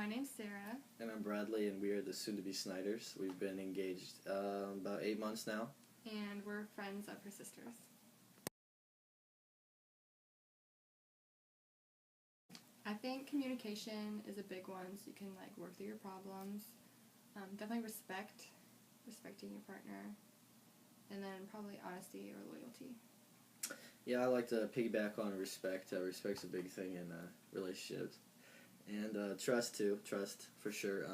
My name's Sarah. And I'm Bradley, and we are the soon-to-be Snyders. We've been engaged about 8 months now. And we're friends of her sisters. I think communication is a big one, so you can work through your problems. Definitely respecting your partner, and then probably honesty or loyalty. Yeah, I like to piggyback on respect. Respect's a big thing in relationships. And trust, too. Trust, for sure.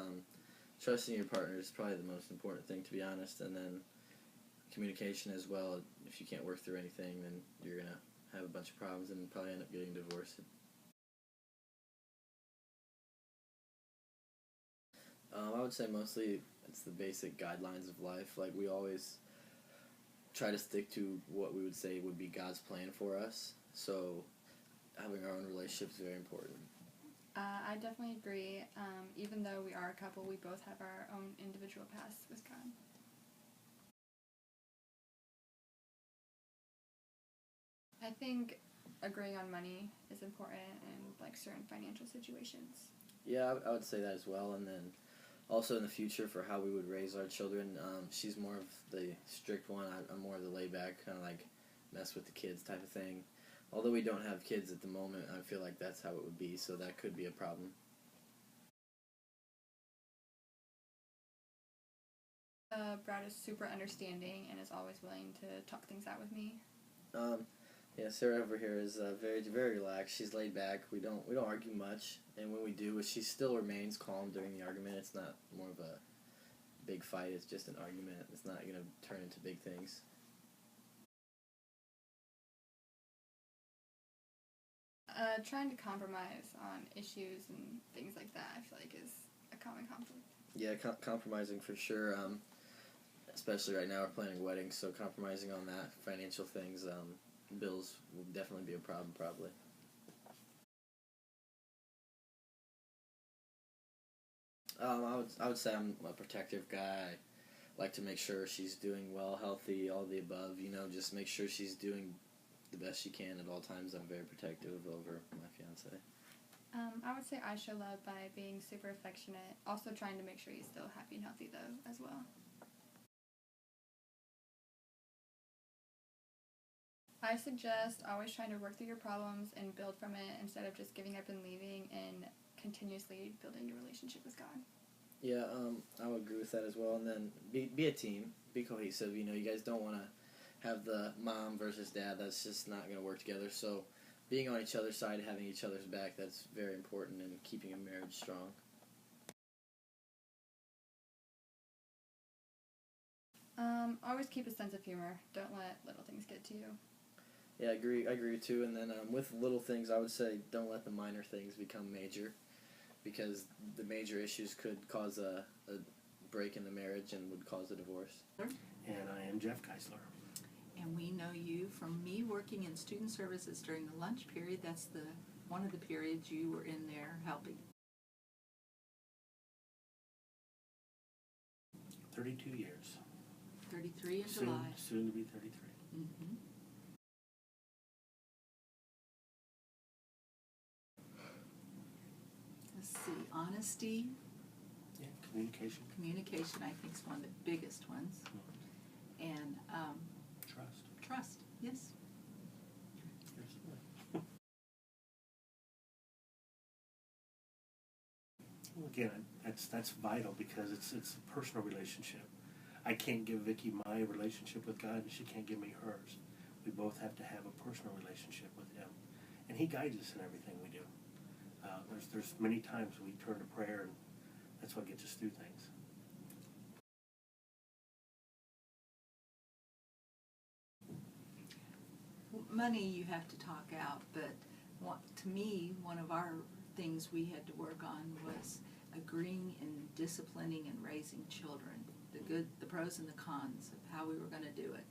Trusting your partner is probably the most important thing, to be honest. And then communication as well. If you can't work through anything, then you're going to have a bunch of problems and probably end up getting divorced. I would say mostly it's the basic guidelines of life. Like, we always try to stick to what we would say would be God's plan for us. So having our own relationship is very important. I definitely agree. Even though we are a couple, we both have our own individual paths with God. I think agreeing on money is important in certain financial situations. Yeah, I would say that as well. And then also in the future for how we would raise our children, she's more of the strict one. I'm more of the laid-back, kind of mess with the kids type of thing. Although we don't have kids at the moment, I feel like that's how it would be, so that could be a problem. Brad is super understanding and is always willing to talk things out with me. Yeah, Sarah over here is very, very relaxed. She's laid back. We don't argue much, and when we do, she still remains calm during the argument. It's not more of a big fight. It's just an argument. It's not going to turn into big things. Trying to compromise on issues and things like that, I feel like is a common conflict. Yeah, compromising for sure. Especially right now, we're planning a wedding, so compromising on that, financial things, bills will definitely be a problem, probably. I would say I'm a protective guy. I like to make sure she's doing well, healthy, all the above. Just make sure she's doing the best she can at all times. I'm very protective over my fiance. I would say I show love by being super affectionate. Also trying to make sure he's still happy and healthy, though, as well. I suggest always trying to work through your problems and build from it instead of just giving up and leaving, and continuously building your relationship with God. Yeah, I would agree with that as well. And then be a team, be cohesive. You guys don't want to have the mom versus dad. That's just not going to work together. So being on each other's side, having each other's back, that's very important in keeping a marriage strong. Always keep a sense of humor. Don't let little things get to you. Yeah, I agree too. And then with little things, I would say don't let the minor things become major, because the major issues could cause a break in the marriage and would cause a divorce. And I am Jeff Geisler. And we know you from me working in student services during the lunch period. That's one of the periods you were in there helping. 32 years. 33 in July. Soon to be 33. Mm-hmm. Let's see, honesty. Yeah, communication. Communication, I think, is one of the biggest ones. Mm-hmm. And Trust. trust, yes. Yes. Well, again, that's vital, because it's a personal relationship. I can't give Vicki my relationship with God, and she can't give me hers. We both have to have a personal relationship with Him, and He guides us in everything we do. There's many times we turn to prayer, and that's what gets us through things. Money you have to talk out, but to me, one of our things we had to work on was agreeing and disciplining and raising children. The pros and the cons of how we were going to do it.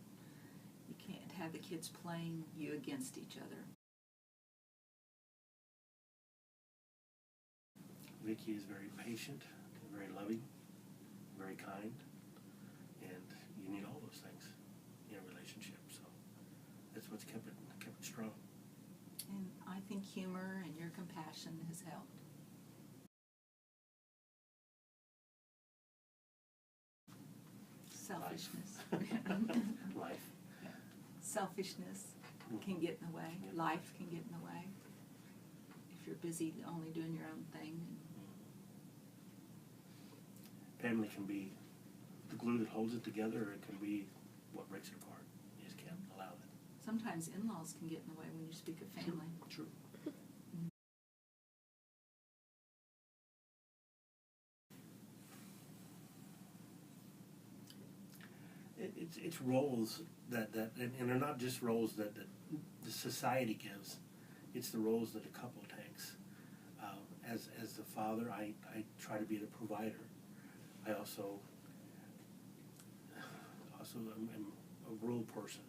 You can't have the kids playing you against each other. Vicki is very patient, very loving, very kind, and you need all those things in a relationship. So that's what's kept it strong. And I think humor and your compassion has helped. Selfishness. Life. Selfishness can get in the way. Life can get in the way. If you're busy only doing your own thing. Family can be the glue that holds it together, or it can be what breaks it apart. You just can't allow that. Sometimes in-laws can get in the way when you speak of family. True. It's roles that and they're not just roles that the society gives. It's the roles that a couple takes. As the father, I try to be the provider. I also am a rule person.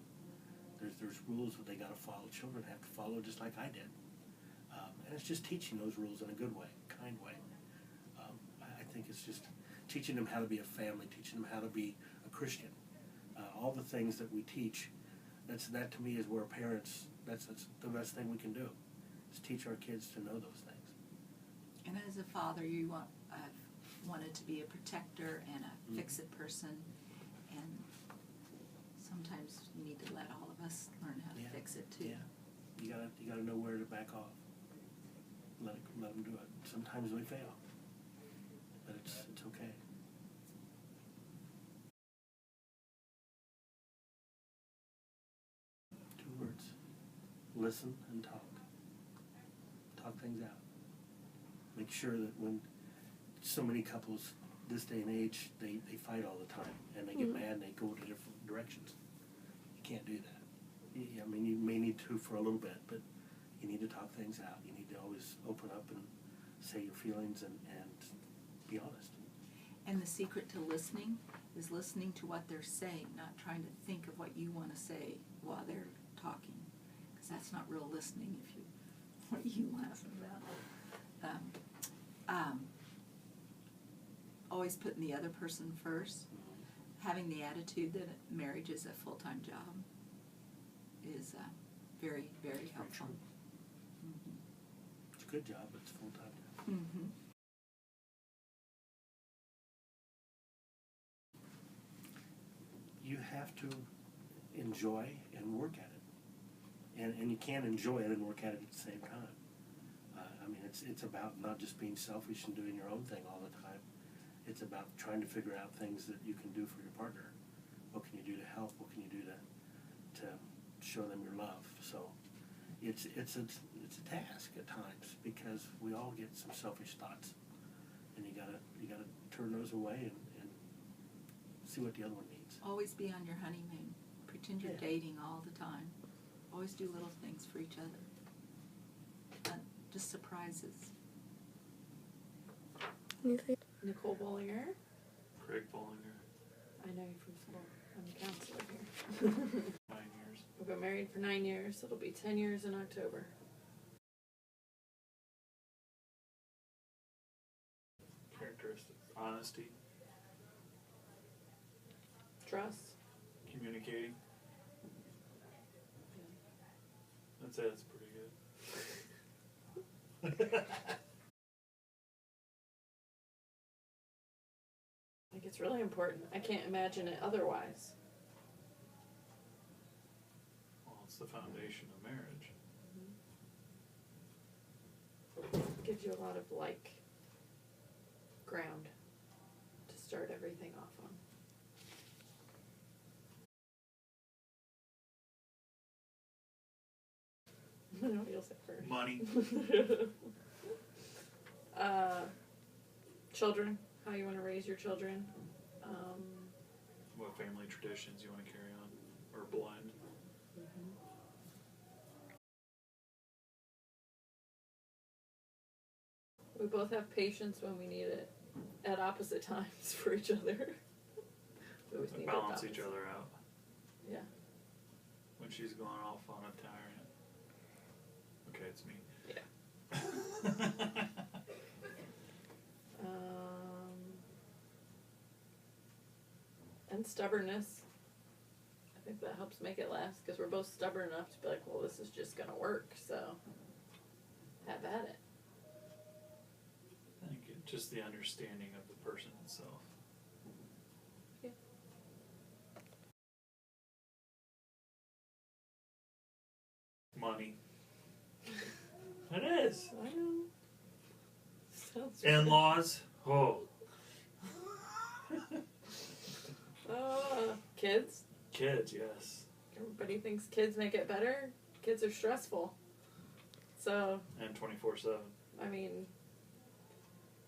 There's rules that they got to follow. Children have to follow just like I did. And it's just teaching those rules in a good way, kind way. I think it's just teaching them how to be a family, teaching them how to be a Christian. All the things that we teach, that to me is where parents, that's the best thing we can do, is teach our kids to know those things. And as a father, I've wanted to be a protector and a fix-it person, and sometimes you need to let all of us learn how to fix it too. Yeah, you gotta know where to back off. Let them do it. Sometimes we fail, but it's okay. 2 words: listen and talk. Talk things out. Make sure that when so many couples this day and age, they fight all the time, and they get mad and they go to different directions. You can't do that. I mean, you may need to for a little bit, but you need to talk things out. You need to always open up and say your feelings and be honest. And the secret to listening is listening to what they're saying, not trying to think of what you want to say while they're talking, because that's not real listening. What are you laughing about? Always putting the other person first, having the attitude that marriage is a full-time job is very, very helpful. Mm-hmm. It's a good job, but it's a full-time job. Mm-hmm. You have to enjoy and work at it. And you can't enjoy it and work at it at the same time. I mean, it's about not just being selfish and doing your own thing all the time. It's about trying to figure out things that you can do for your partner. What can you do to help? What can you do to show them your love? So it's a task at times, because we all get some selfish thoughts, and you gotta turn those away and see what the other one needs. Always be on your honeymoon. Pretend you're dating all the time. Always do little things for each other. Just surprises. Nicole Bollinger. Craig Bollinger. I know you from school. I'm the counselor here. 9 years. We've been married for 9 years. It'll be 10 years in October. Characteristics: honesty, Trust. communicating. I'd say that's pretty good. I think it's really important. I can't imagine it otherwise. Well, it's the foundation of marriage. It gives you a lot of ground to start everything off on. I know what you'll say first. Money. Children, how you want to raise your children. What family traditions you want to carry on or blend. We both have patience when we need it at opposite times for each other. We always need Balance it each other out. Yeah. When she's going off on a tyrant. Okay, it's me. Yeah. And stubbornness. I think that helps make it last, because we're both stubborn enough to be like, well, this is just going to work, so have at it. I think just the understanding of the person itself. Yeah. funny. It is. I know. Sounds In-laws. Oh. Kids. Kids, yes. Everybody thinks kids make it better. Kids are stressful. So, And 24/7. I mean,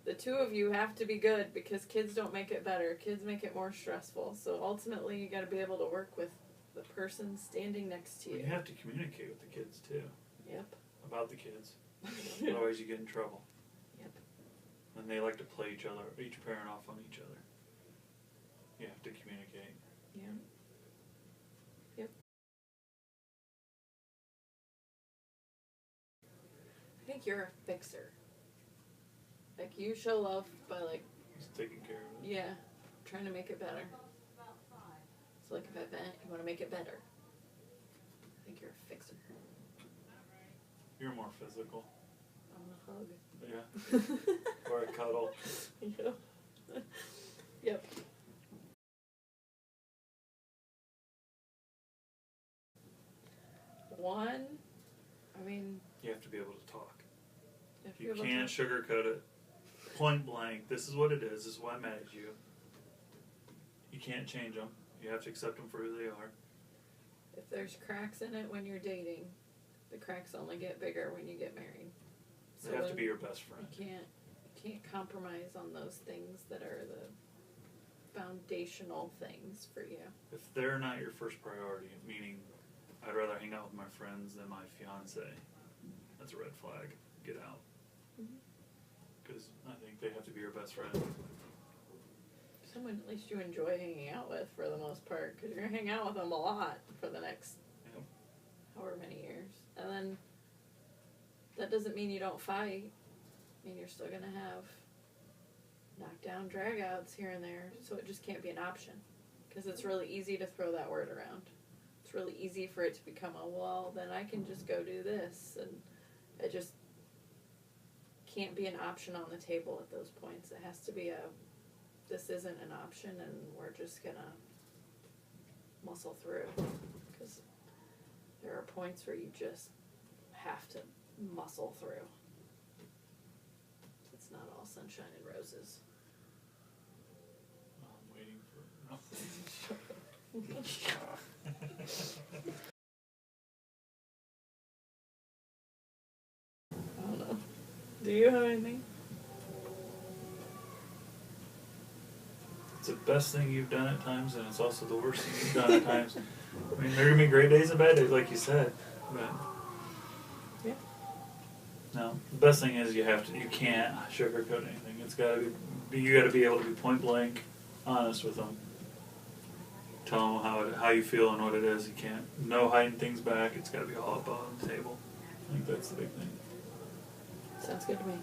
the two of you have to be good because kids don't make it better. Kids make it more stressful. So ultimately, you got to be able to work with the person standing next to Well, you. you have to communicate with the kids too. Yep. About the kids. Otherwise, you get in trouble. Yep. And they like to play each parent off on each other. You have to communicate. Yeah. Yep. I think you're a fixer. Like, you show love by, like, Just taking care of it. yeah, trying to make it better. So, like, if I vent, you want to make it better. I think you're a fixer. You're more physical. I'm a hug. Yeah. Or a cuddle. Yep. Yep. One, I mean, You have to be able to talk. if You you're can't sugarcoat it. Point blank. This is what it is. This is why I'm mad at you. You can't change them. You have to accept them for who they are. if there's cracks in it when you're dating, the cracks only get bigger when you get married. So They have to when be your best friend. You can't compromise on those things that are the foundational things for you. If they're not your first priority, meaning I'd rather hang out with my friends than my fiance, that's a red flag. Get out. Because I think they have to be your best friend. Someone at least you enjoy hanging out with for the most part, because you're going to hang out with them a lot for the next Yep. however many years. And then that doesn't mean you don't fight. I mean, you're still going to have knockdown dragouts here and there, so it just can't be an option. Because it's really easy to throw that word around. It's really easy for it to become a, well, then I can just go do this. And it just can't be an option on the table at those points. It has to be a, this isn't an option and we're just going to muscle through. Because there are points where you just have to muscle through. It's not all sunshine and roses. I'm waiting for... I don't know. Do you have anything? It's the best thing you've done at times, and it's also the worst thing you've done at times. I mean, there are going to be great days and bad days, like you said. But Yeah. no, the best thing is you can't sugarcoat anything. It's got to be, you got to be able to be point blank, honest with them. Tell them how you feel and what it is. You can't, no hiding things back. It's got to be all up on the table. I think that's the big thing. Sounds good to me.